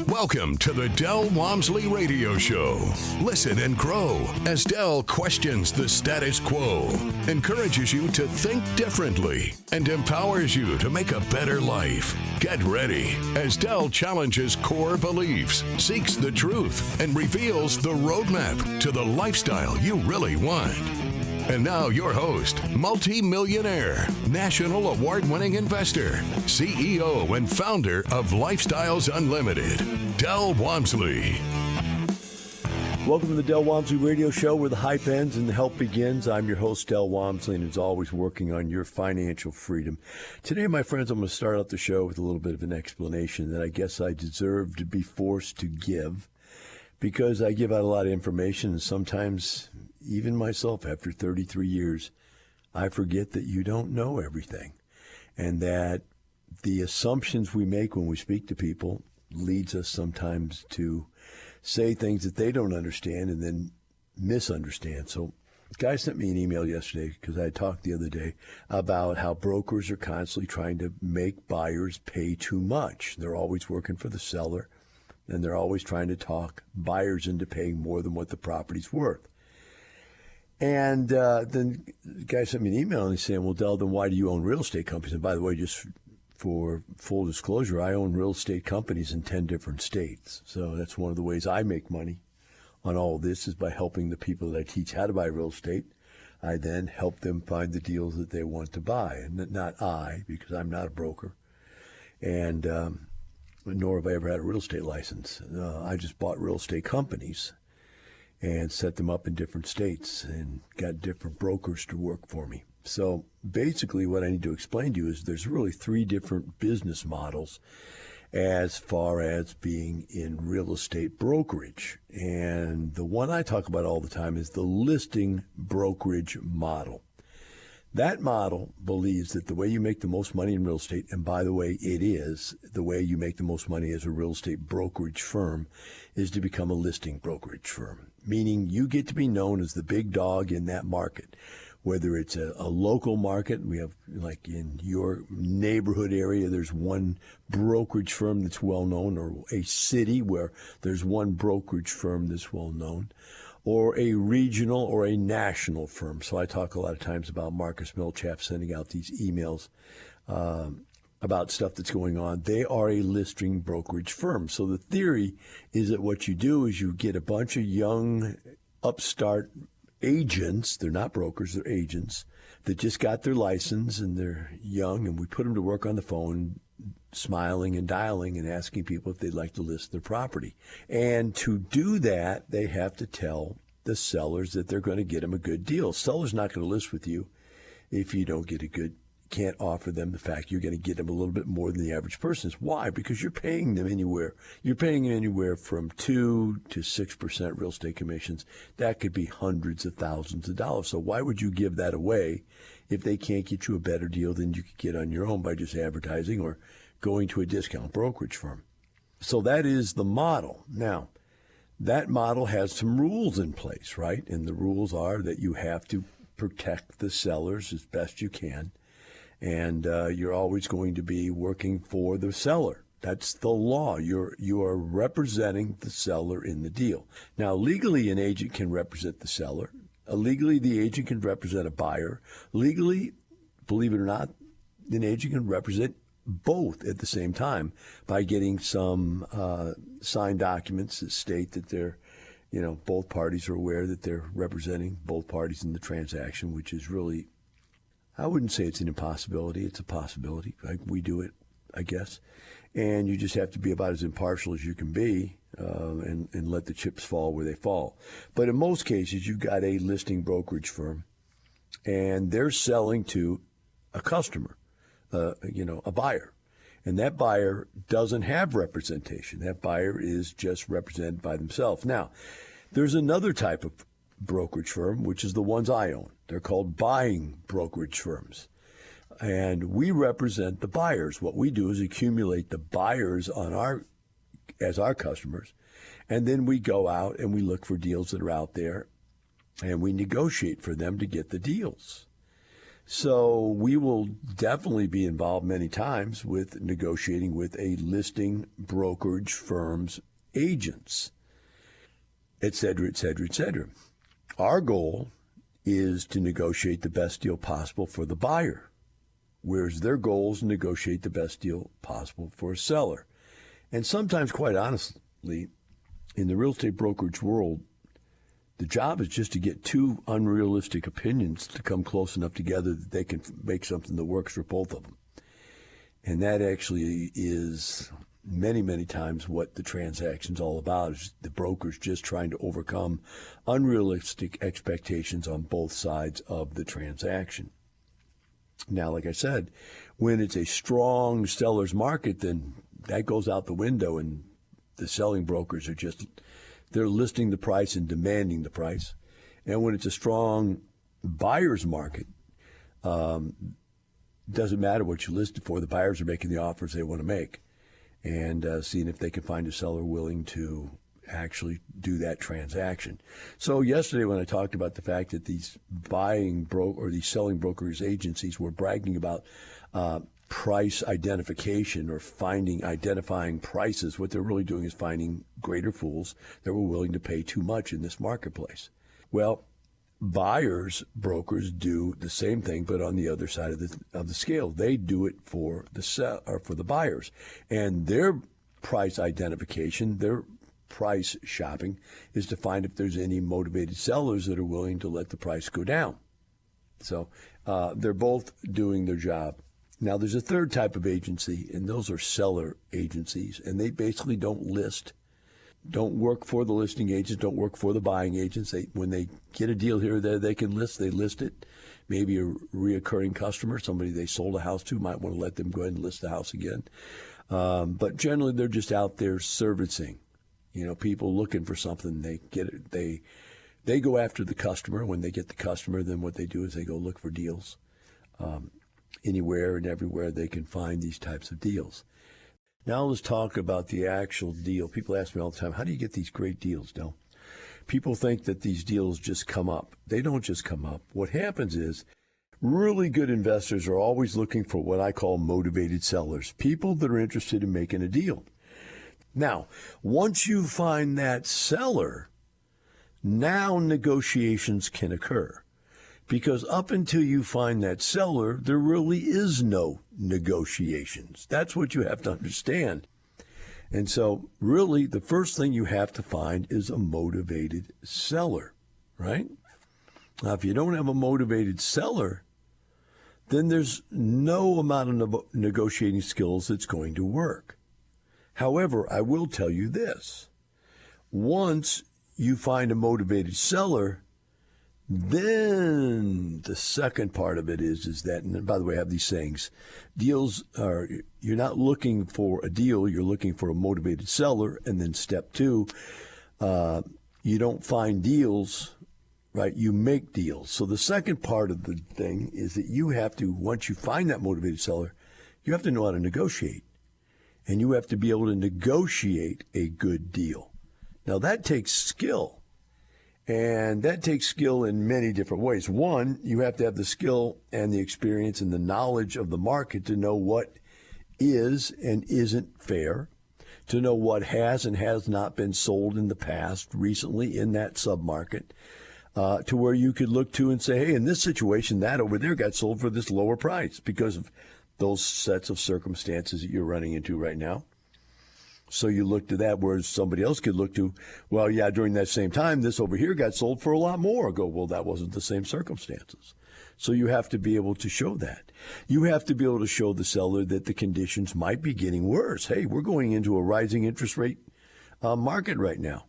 Welcome to the Del Walmsley Radio Show. Listen and grow as Del questions the status quo, encourages you to think differently, and empowers you to make a better life. Get ready as Del challenges core beliefs, seeks the truth, and reveals the roadmap to the lifestyle you really want. And now your host, multi-millionaire, national award-winning investor, CEO and founder of Lifestyles Unlimited, Del Walmsley. Welcome to the Del Walmsley Radio Show, where the hype ends and the help begins. I'm your host, Del Walmsley, and as always, working on your financial freedom. Today, my friends, I'm going to start out the show with a little bit of an explanation that I guess I deserve to be forced to give, because I give out a lot of information, and sometimes, even myself, after 33 years, I forget that you don't know everything, and that the assumptions we make when we speak to people leads us sometimes to say things that they don't understand and then misunderstand. So a guy sent me an email yesterday because I talked the other day about how brokers are constantly trying to make buyers pay too much. They're always working for the seller, and they're always trying to talk buyers into paying more than what the property's worth. And then the guy sent me an email and he's saying, well, Del, then why do you own real estate companies? And by the way, just for full disclosure, I own real estate companies in 10 different states. So that's one of the ways I make money on all of this, is by helping the people that I teach how to buy real estate. I then help them find the deals that they want to buy. And not I, because I'm not a broker. And nor have I ever had a real estate license. I just bought real estate companies and set them up in different states and got different brokers to work for me. So basically what I need to explain to you is there's really three different business models as far as being in real estate brokerage. And the one I talk about all the time is the listing brokerage model. That model believes that the way you make the most money in real estate, and by the way, it is the way you make the most money as a real estate brokerage firm, is to become a listing brokerage firm, meaning you get to be known as the big dog in that market. Whether it's a local market, we have, like in your neighborhood area, there's one brokerage firm that's well known, or a city where there's one brokerage firm that's well known, or a regional or a national firm. So I talk a lot of times about Marcus Milchap sending out these emails about stuff that's going on. They are a listing brokerage firm. So the theory is that what you do is you get a bunch of young upstart agents, they're not brokers, they're agents, that just got their license and they're young, and we put them to work on the phone, smiling and dialing and asking people if they'd like to list their property. And to do that, they have to tell the sellers that they're going to get them a good deal. Seller's not going to list with you if you don't get can't offer them the fact you're going to get them a little bit more than the average person is. Why? Because you're paying them anywhere. You're paying anywhere from 2 to 6% real estate commissions. That could be hundreds of thousands of dollars. So why would you give that away if they can't get you a better deal than you could get on your own by just advertising or going to a discount brokerage firm? So that is the model. Now, that model has some rules in place, right? And the rules are that you have to protect the sellers as best you can. And you're always going to be working for the seller. That's the law. You are representing the seller in the deal. Now, legally, an agent can represent the seller. Legally, the agent can represent a buyer. Legally, believe it or not, an agent can represent both at the same time by getting some signed documents that state that they're, both parties are aware that they're representing both parties in the transaction, which is really, I wouldn't say it's an impossibility. It's a possibility. We do it, I guess. And you just have to be about as impartial as you can be and let the chips fall where they fall. But in most cases, you've got a listing brokerage firm, and they're selling to a customer, a buyer. And that buyer doesn't have representation. That buyer is just represented by themselves. Now, there's another type of brokerage firm, which is the ones I own. They're called buying brokerage firms. And we represent the buyers. What we do is accumulate the buyers as our customers. And then we go out and we look for deals that are out there, and we negotiate for them to get the deals. So we will definitely be involved many times with negotiating with a listing brokerage firm's agents, et cetera, et cetera, et cetera. Our goal is to negotiate the best deal possible for the buyer, whereas their goal is to negotiate the best deal possible for a seller. And sometimes, quite honestly, in the real estate brokerage world, the job is just to get two unrealistic opinions to come close enough together that they can make something that works for both of them. And that actually is many, many times what the transaction's all about, is the brokers just trying to overcome unrealistic expectations on both sides of the transaction. Now, like I said, when it's a strong seller's market, then that goes out the window, and the selling brokers are just, they're listing the price and demanding the price. And when it's a strong buyer's market, doesn't matter what you list it for, the buyers are making the offers they want to make, and seeing if they can find a seller willing to actually do that transaction. So yesterday when I talked about the fact that these these selling brokers agencies were bragging about price identification or identifying prices, what they're really doing is finding greater fools that were willing to pay too much in this marketplace. Well, buyers brokers do the same thing, but on the other side of the scale. They do it for the buyers, and their price identification, their price shopping, is to find if there's any motivated sellers that are willing to let the price go down. So they're both doing their job. Now, there's a third type of agency, and those are seller agencies, and they basically don't work for the listing agents, don't work for the buying agents. When they get a deal here or there they can list, they list it. Maybe a reoccurring customer, somebody they sold a house to, might want to let them go ahead and list the house again. But generally, they're just out there servicing, people looking for something. They get it. They go after the customer. When they get the customer, then what they do is they go look for deals. Anywhere and everywhere they can find these types of deals. Now let's talk about the actual deal. People ask me all the time, how do you get these great deals, Del? People think that these deals just come up. They don't just come up. What happens is really good investors are always looking for what I call motivated sellers, people that are interested in making a deal. Now, once you find that seller, now negotiations can occur. Because up until you find that seller, there really is no negotiations. That's what you have to understand. And so really the first thing you have to find is a motivated seller, right? Now, if you don't have a motivated seller, then there's no amount of negotiating skills that's going to work. However, I will tell you this. Once you find a motivated seller, then the second part of it is that, and by the way, I have these sayings, deals are, you're not looking for a deal, you're looking for a motivated seller. And then step two, you don't find deals, right? You make deals. So the second part of the thing is that you have to, once you find that motivated seller, you have to know how to negotiate. And you have to be able to negotiate a good deal. Now that takes skill. And that takes skill in many different ways. One, you have to have the skill and the experience and the knowledge of the market to know what is and isn't fair, to know what has and has not been sold in the past recently in that submarket, to where you could look to and say, hey, in this situation, that over there got sold for this lower price because of those sets of circumstances that you're running into right now. So you look to that, whereas somebody else could look to, well, yeah, during that same time, this over here got sold for a lot more. Go, well, that wasn't the same circumstances. So you have to be able to show that. You have to be able to show the seller that the conditions might be getting worse. Hey, we're going into a rising interest rate market right now.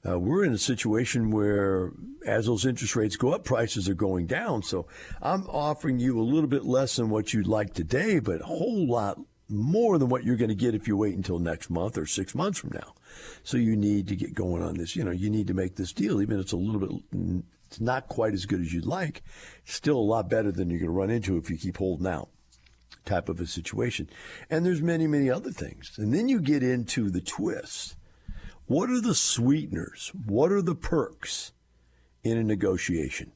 We're in a situation where as those interest rates go up, prices are going down. So I'm offering you a little bit less than what you'd like today, but a whole lot more than what you're going to get if you wait until next month or 6 months from now. So you need to get going on this. You need to make this deal, even if it's a little bit, it's not quite as good as you'd like. It's still a lot better than you're going to run into if you keep holding out, type of a situation. And there's many, many other things. And then you get into the twists. What are the sweeteners? What are the perks in a negotiation?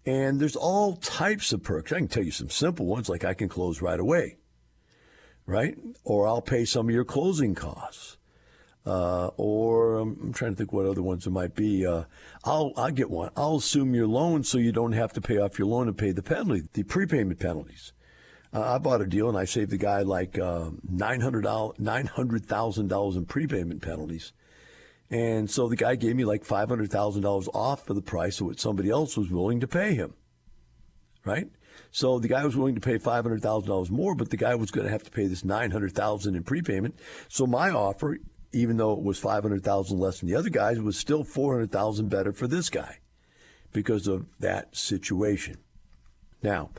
And there's all types of perks. I can tell you some simple ones, like I can close right away, right? Or I'll pay some of your closing costs. Or I'm trying to think what other ones there might be. I'll get one. I'll assume your loan so you don't have to pay off your loan and pay the penalty, the prepayment penalties. I bought a deal and I saved the guy like $900,000 in prepayment penalties. And so the guy gave me like $500,000 off for the price of what somebody else was willing to pay him, right? So the guy was willing to pay $500,000 more, but the guy was going to have to pay this $900,000 in prepayment. So my offer, even though it was $500,000 less than the other guys, it was still $400,000 better for this guy because of that situation. Now,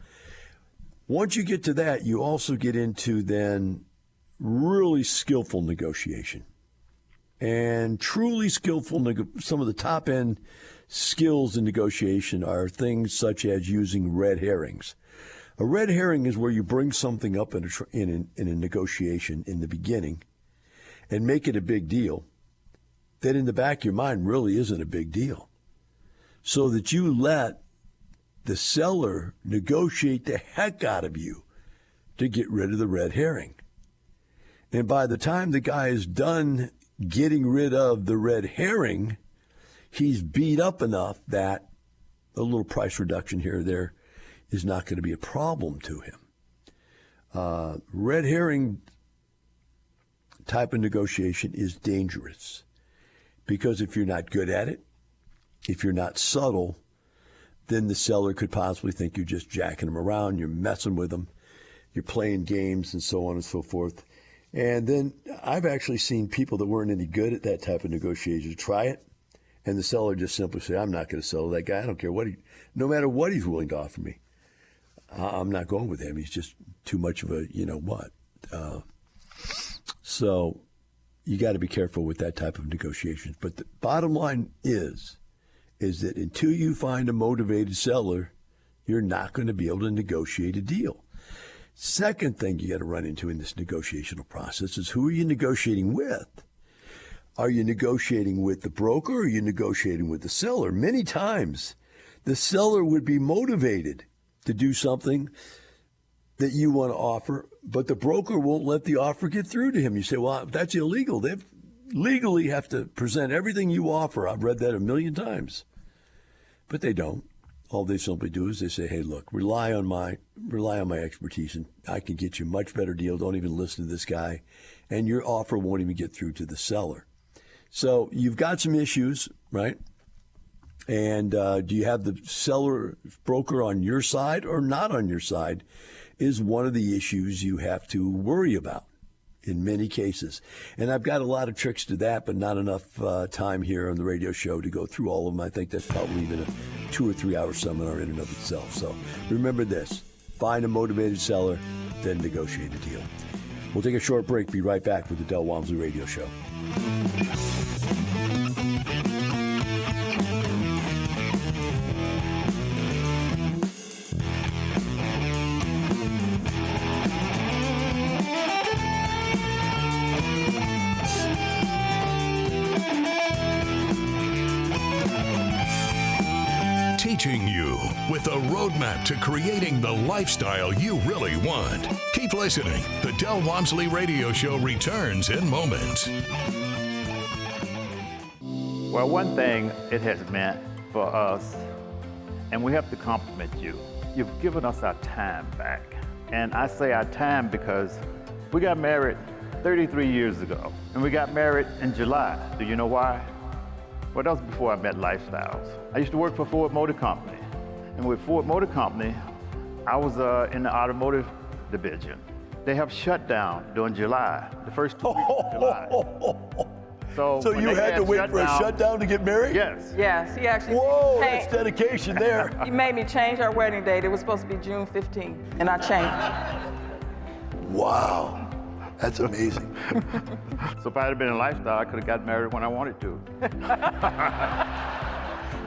once you get to that, you also get into then really skillful negotiation. And truly skillful, some of the top end skills in negotiation are things such as using red herrings. A red herring is where you bring something up in a negotiation in the beginning and make it a big deal that in the back of your mind really isn't a big deal, so that you let the seller negotiate the heck out of you to get rid of the red herring. And by the time the guy is done getting rid of the red herring, he's beat up enough that a little price reduction here or there is not going to be a problem to him. Red herring type of negotiation is dangerous because if you're not good at it, if you're not subtle, then the seller could possibly think you're just jacking them around, you're messing with them, you're playing games and so on and so forth. And then I've actually seen people that weren't any good at that type of negotiation try it, and the seller just simply say, I'm not going to sell to that guy. I don't care no matter what he's willing to offer me. I'm not going with him. He's just too much of a, you know what. So you got to be careful with that type of negotiations. But the bottom line is that until you find a motivated seller, you're not going to be able to negotiate a deal. Second thing you got to run into in this negotiational process is who are you negotiating with? Are you negotiating with the broker or are you negotiating with the seller? Many times the seller would be motivated to do something that you want to offer, but the broker won't let the offer get through to him. You say, well, that's illegal. They legally have to present everything you offer. I've read that a million times. But they don't. All they simply do is they say, hey, look, rely on my expertise, and I can get you a much better deal. Don't even listen to this guy. And your offer won't even get through to the seller. So you've got some issues, right? And do you have the seller broker on your side or not on your side is one of the issues you have to worry about in many cases. And I've got a lot of tricks to that, but not enough time here on the radio show to go through all of them. I think that's probably even a 2 or 3 hour seminar in and of itself. So remember this, find a motivated seller, then negotiate a deal. We'll take a short break, be right back with the Del Walmsley Radio Show. Teaching you with a roadmap to creating the lifestyle you really want. Keep listening. The Del Walmsley Radio Show returns in moments. Well, one thing it has meant for us, and we have to compliment you, you've given us our time back. And I say our time because we got married 33 years ago, and we got married in July. Do you know why? Well, that was before I met Lifestyles. I used to work for Ford Motor Company. And with Ford Motor Company, I was in the automotive division. They have shut down during July, the first 2 weeks of July. So you had to wait for a shutdown to get married? Yes. Yes, he actually. Whoa, that's dedication there. He made me change our wedding date. It was supposed to be June 15th, and I changed. Wow. That's amazing. So if I had been in Lifestyle, I could have got married when I wanted to.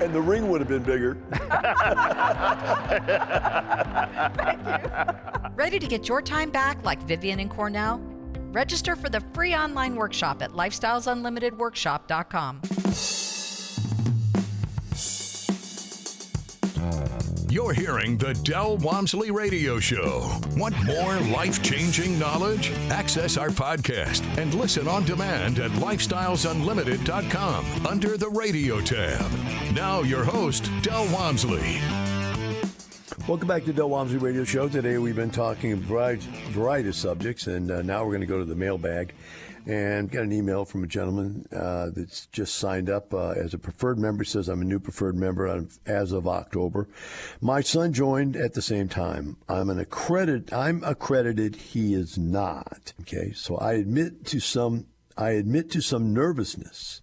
And the ring would have been bigger. Thank you. Ready to get your time back like Vivian and Cornell? Register for the free online workshop at lifestylesunlimitedworkshop.com. You're hearing the Del Walmsley Radio Show. Want more life-changing knowledge? Access our podcast and listen on demand at lifestylesunlimited.com under the radio tab. Now your host, Del Walmsley. Welcome back to Del Walmsley Radio Show. Today we've been talking a variety of subjects, and now we're going to go to the mailbag. And got an email from a gentleman that's just signed up as a preferred member. He says, I'm a new preferred member as of October. My son joined at the same time. I'm accredited. He is not. Okay, so I admit to some nervousness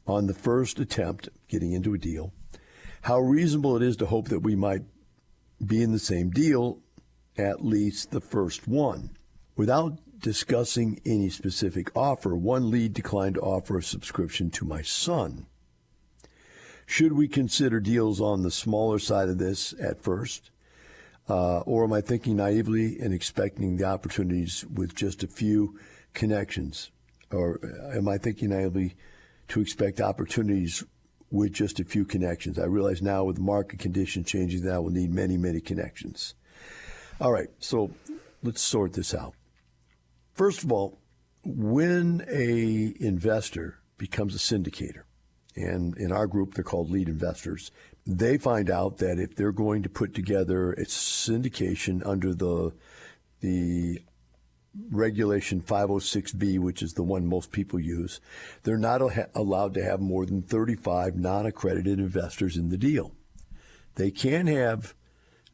on the first attempt getting into a deal. How reasonable it is to hope that we might be in the same deal, at least the first one. Without discussing any specific offer, one lead declined to offer a subscription to my son. Should we consider deals on the smaller side of this at first? Or am I thinking naively and expecting the opportunities with just a few connections? Or am I thinking naively to expect opportunities with just a few connections? I realize now with market conditions changing that I will need many, many connections. All right, so let's sort this out. First of all, when a investor becomes a syndicator, and in our group they're called lead investors, they find out that if they're going to put together a syndication under the regulation 506B, which is the one most people use, they're not allowed to have more than 35 non-accredited investors in the deal. They can have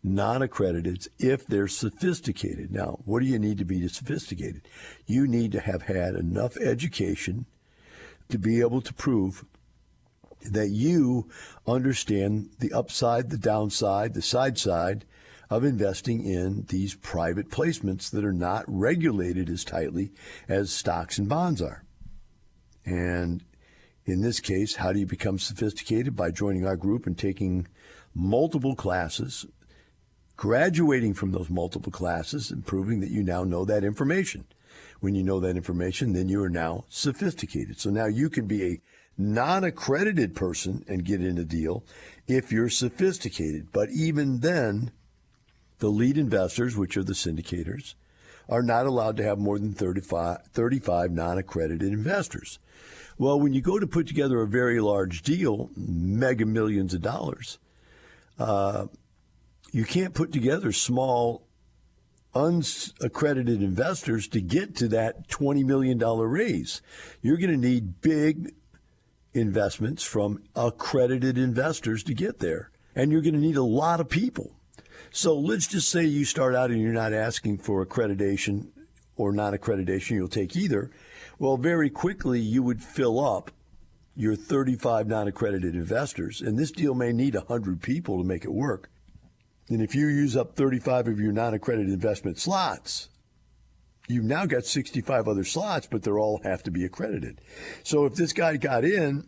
non-accredited if they're sophisticated. Now, what do you need to be sophisticated? You need to have had enough education to be able to prove that you understand the upside, the downside, the side of investing in these private placements that are not regulated as tightly as stocks and bonds are. And in this case, how do you become sophisticated? By joining our group and taking multiple classes, graduating from those multiple classes and proving that you now know that information. When you know that information, then you are now sophisticated. So now you can be a non-accredited person and get in a deal if you're sophisticated. But even then, the lead investors, which are the syndicators, are not allowed to have more than 35 non-accredited investors. Well, when you go to put together a very large deal, mega millions of dollars, you can't put together small, unaccredited investors to get to that $20 million raise. You're going to need big investments from accredited investors to get there. And you're going to need a lot of people. So let's just say you start out and you're not asking for accreditation or non-accreditation. You'll take either. Well, very quickly you would fill up your 35 non-accredited investors. And this deal may need 100 people to make it work. And if you use up 35 of your non-accredited investment slots, you've now got 65 other slots, but they all have to be accredited. So if this guy got in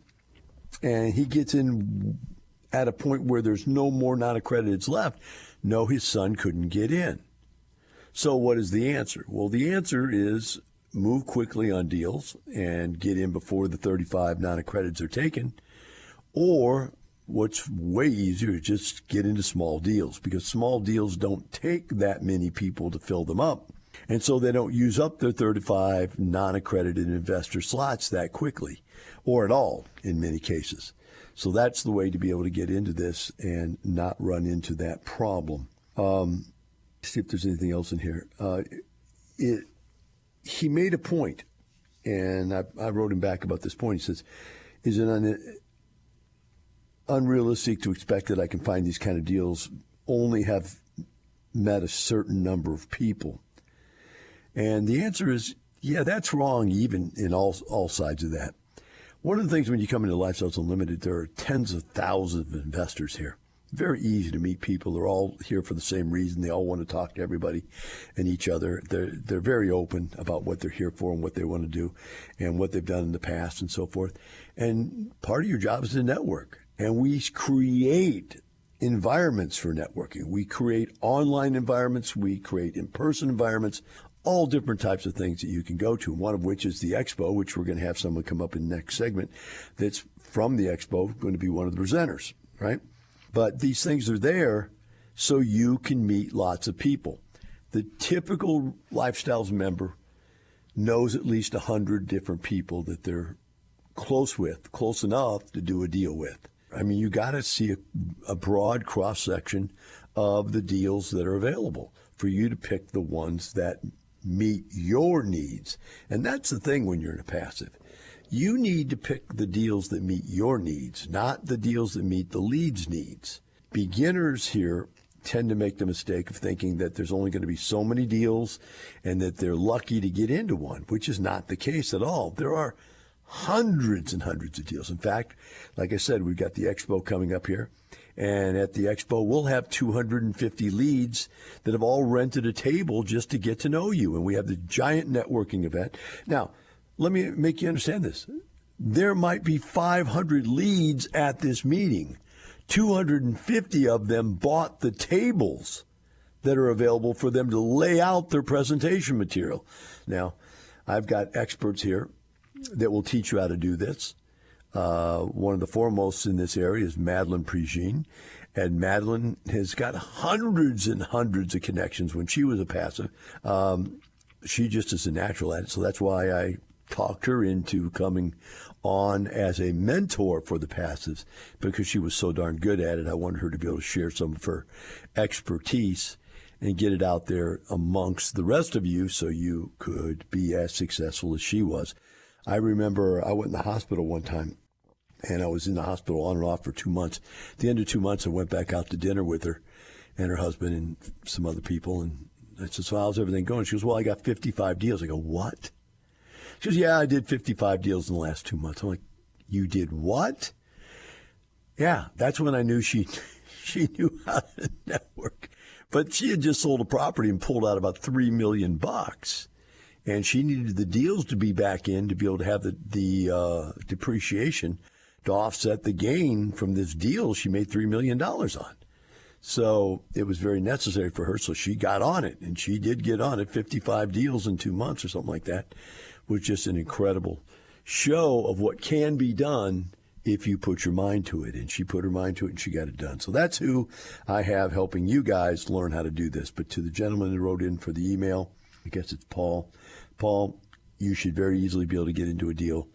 and he gets in at a point where there's no more non-accrediteds left, no, his son couldn't get in. So what is the answer? Well, the answer is move quickly on deals and get in before the 35 non-accrediteds are taken, or what's way easier is just get into small deals, because small deals don't take that many people to fill them up. And so they don't use up their 35 non-accredited investor slots that quickly, or at all in many cases. So that's the way to be able to get into this and not run into that problem. See if there's anything else in here. He made a point, and I wrote him back about this point. He says, is it unrealistic to expect that I can find these kind of deals only have met a certain number of people? And the answer is, yeah, that's wrong even in all sides of that. One of the things when you come into Lifestyles Unlimited, there are tens of thousands of investors here. Very easy to meet people. They're all here for the same reason. They all want to talk to everybody and each other. They're very open about what they're here for and what they want to do and what they've done in the past and so forth. And part of your job is to network. And we create environments for networking. We create online environments. We create in-person environments, all different types of things that you can go to, one of which is the expo, which we're going to have someone come up in the next segment that's from the expo, going to be one of the presenters, right? But these things are there so you can meet lots of people. The typical Lifestyles member knows at least 100 different people that they're close with, close enough to do a deal with. I mean, you got to see a broad cross-section of the deals that are available for you to pick the ones that meet your needs. And that's the thing when you're in a passive. You need to pick the deals that meet your needs, not the deals that meet the lead's needs. Beginners here tend to make the mistake of thinking that there's only going to be so many deals and that they're lucky to get into one, which is not the case at all. There are hundreds and hundreds of deals. In fact, like I said, we've got the expo coming up here. And at the expo, we'll have 250 leads that have all rented a table just to get to know you. And we have the giant networking event. Now, let me make you understand this. There might be 500 leads at this meeting. 250 of them bought the tables that are available for them to lay out their presentation material. Now, I've got experts here that will teach you how to do this. One of the foremost in this area is Madeline Prigine. And Madeline has got hundreds and hundreds of connections. When she was a passive, she just is a natural at it. So that's why I talked her into coming on as a mentor for the passives, because she was so darn good at it. I wanted her to be able to share some of her expertise and get it out there amongst the rest of you so you could be as successful as she was. I remember I went in the hospital one time, and I was in the hospital on and off for 2 months. At the end of 2 months, I went back out to dinner with her and her husband and some other people. And I said, so how's everything going? She goes, well, I got 55 deals. I go, what? She goes, yeah, I did 55 deals in the last 2 months. I'm like, you did what? Yeah, that's when I knew she knew how to network. But she had just sold a property and pulled out about $3 million. And she needed the deals to be back in to be able to have the depreciation to offset the gain from this deal she made $3 million on. So it was very necessary for her. So she got on it, and she did get on it. 55 deals in 2 months or something like that was just an incredible show of what can be done if you put your mind to it. And she put her mind to it, and she got it done. So that's who I have helping you guys learn how to do this. But to the gentleman who wrote in for the email, I guess it's Paul. Paul, you should very easily be able to get into a deal,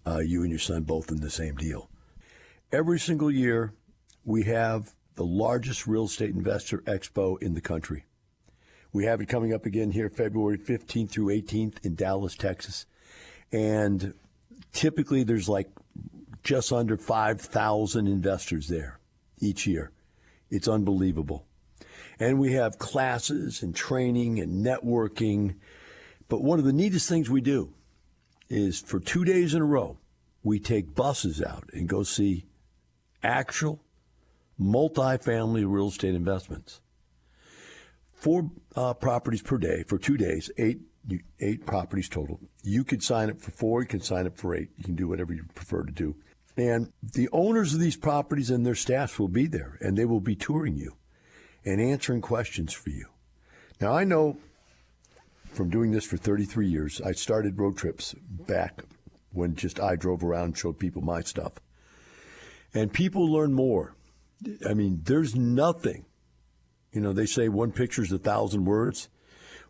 you and your son both in the same deal. Every single year, we have the largest real estate investor expo in the country. We have it coming up again here February 15th through 18th in Dallas, Texas. And typically there's like just under 5,000 investors there each year. It's unbelievable. And we have classes and training and networking. But one of the neatest things we do is for 2 days in a row, we take buses out and go see actual multifamily real estate investments. 4 properties per day for 2 days, eight properties total. You could sign up for 4, you can sign up for 8. You can do whatever you prefer to do. And the owners of these properties and their staffs will be there, and they will be touring you and answering questions for you. Now, I know from doing this for 33 years, I started road trips back when just I drove around and showed people my stuff. And people learn more. I mean, there's nothing. You know, they say one picture is 1,000 words.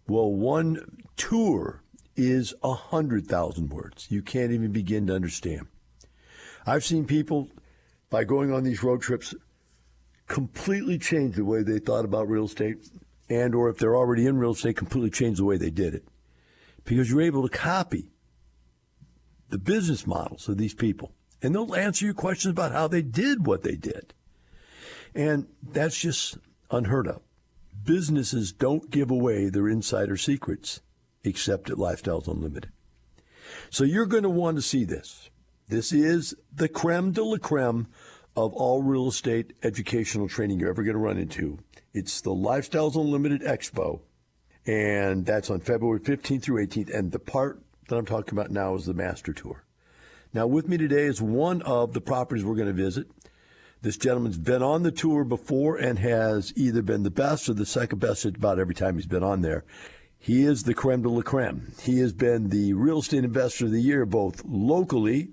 Well, one tour is 100,000 words. You can't even begin to understand. I've seen people, by going on these road trips, completely change the way they thought about real estate, and or if they're already in real estate, completely change the way they did it. Because you're able to copy the business models of these people. And they'll answer your questions about how they did what they did. And that's just unheard of. Businesses don't give away their insider secrets except at Lifestyles Unlimited. So you're going to want to see this. This is the creme de la creme of all real estate educational training you're ever going to run into. It's the Lifestyles Unlimited Expo, and that's on February 15th through 18th. And the part that I'm talking about now is the master tour. Now, with me today is one of the properties we're going to visit. This gentleman's been on the tour before and has either been the best or the second best at about every time he's been on there. He is the creme de la creme. He has been the real estate investor of the year, both locally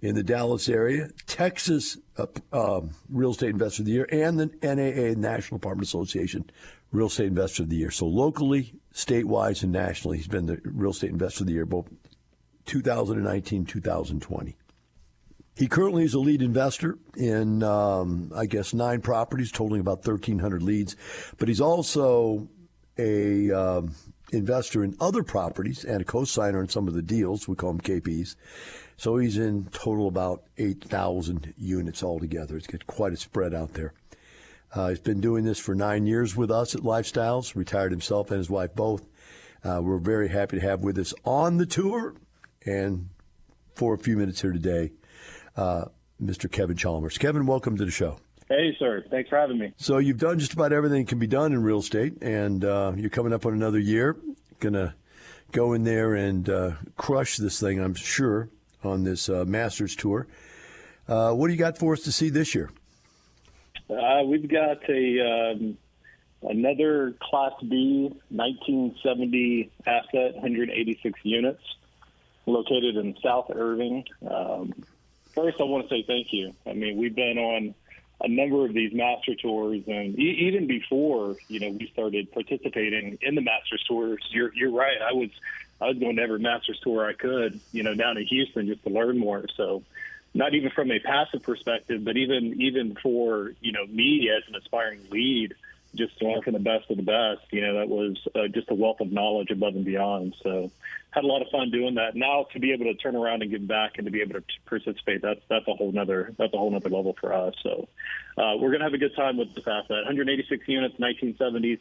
in the Dallas area, Texas Real Estate Investor of the Year, and the NAA, National Apartment Association Real Estate Investor of the Year. So locally, statewide, and nationally, he's been the Real Estate Investor of the Year, both 2019, 2020. He currently is a lead investor in, 9 properties, totaling about 1,300 leads. But he's also a investor in other properties and a co-signer on some of the deals. We call them KPs. So he's in total about 8,000 units altogether. It's got quite a spread out there. He's been doing this for 9 years with us at Lifestyles, retired himself and his wife both. We're very happy to have with us on the tour and for a few minutes here today, Mr. Kevin Chalmers. Kevin, welcome to the show. Hey, sir. Thanks for having me. So you've done just about everything that can be done in real estate, and you're coming up on another year. Going to go in there and crush this thing, I'm sure, on this Masters Tour. What do you got for us to see this year? We've got another Class B 1970 asset, 186 units, located in South Irving. First, I want to say thank you. I mean, we've been on a number of these master tours, and even before we started participating in the Masters tours, you're right. I was going to every Masters tour I could, down in Houston just to learn more. So, not even from a passive perspective, but even for me as an aspiring lead, just to learn from the best of the best. That was just a wealth of knowledge above and beyond. So, had a lot of fun doing that. Now to be able to turn around and give back and to be able to participate, that's a whole nother level for us. So, we're gonna have a good time with this asset. 186 units, 1970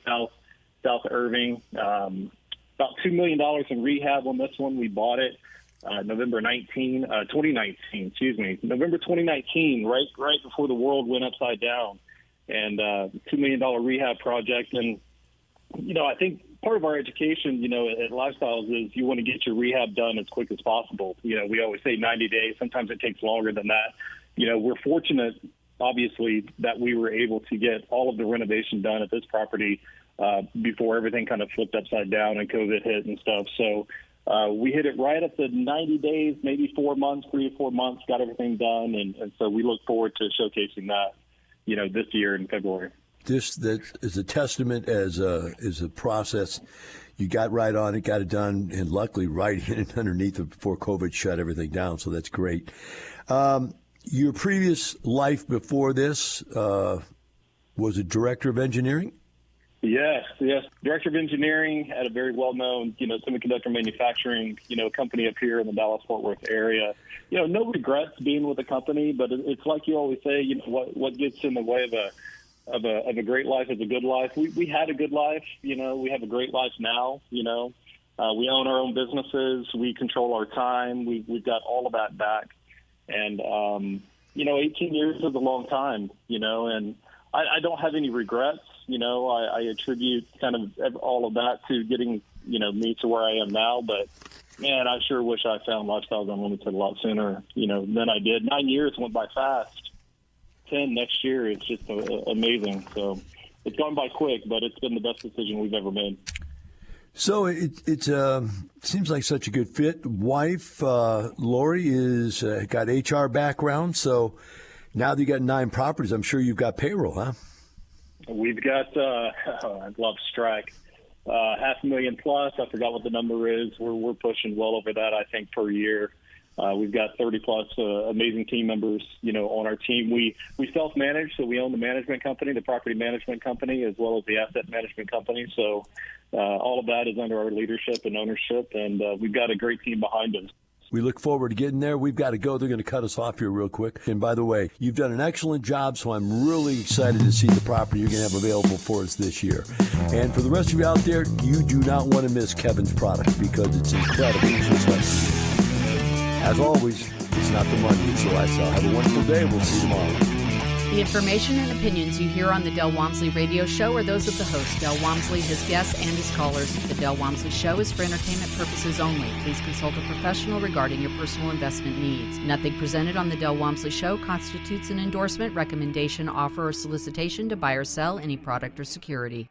South Irving. About $2 million in rehab on this one. We bought it November 2019, right before the world went upside down, and $2 million rehab project. And I think part of our education, at Lifestyles is you want to get your rehab done as quick as possible. We always say 90 days. Sometimes it takes longer than that. We're fortunate, obviously, that we were able to get all of the renovation done at this property before everything kind of flipped upside down and COVID hit and stuff. So we hit it right at the 90 days, maybe 3 or 4 months, got everything done. And so we look forward to showcasing that, this year in February. That is a testament as a process. You got right on it, got it done, and luckily right in underneath it before COVID shut everything down. So that's great. Your previous life before this was a director of engineering? Yes. Director of engineering at a very well-known, semiconductor manufacturing, company up here in the Dallas-Fort Worth area. No regrets being with the company, but it's like you always say, what gets in the way of a great life is a good life. We had a good life, we have a great life now, we own our own businesses, we control our time, we've got all of that back. And, 18 years is a long time, and I don't have any regrets. I attribute kind of all of that to getting, me to where I am now. But, man, I sure wish I found Lifestyles Unlimited a lot sooner, than I did. 9 years went by fast. 10 next year is just amazing. So it's gone by quick, but it's been the best decision we've ever made. So it seems like such a good fit. Wife, Lori, is got HR background. So now that you got 9 properties, I'm sure you've got payroll, huh? We've got, I'd love to strike, $500,000 plus. I forgot what the number is. We're pushing well over that, I think, per year. We've got 30 plus amazing team members, on our team. We self-manage, so we own the management company, the property management company, as well as the asset management company. So all of that is under our leadership and ownership, and we've got a great team behind us. We look forward to getting there. We've got to go. They're going to cut us off here real quick. And by the way, you've done an excellent job, so I'm really excited to see the property you're going to have available for us this year. And for the rest of you out there, you do not want to miss Kevin's product because it's incredible. It's just like, as always, it's not the money, it's the lifestyle. Have a wonderful day. We'll see you tomorrow. The information and opinions you hear on the Del Walmsley radio show are those of the host, Del Walmsley, his guests, and his callers. The Del Walmsley show is for entertainment purposes only. Please consult a professional regarding your personal investment needs. Nothing presented on the Del Walmsley show constitutes an endorsement, recommendation, offer, or solicitation to buy or sell any product or security.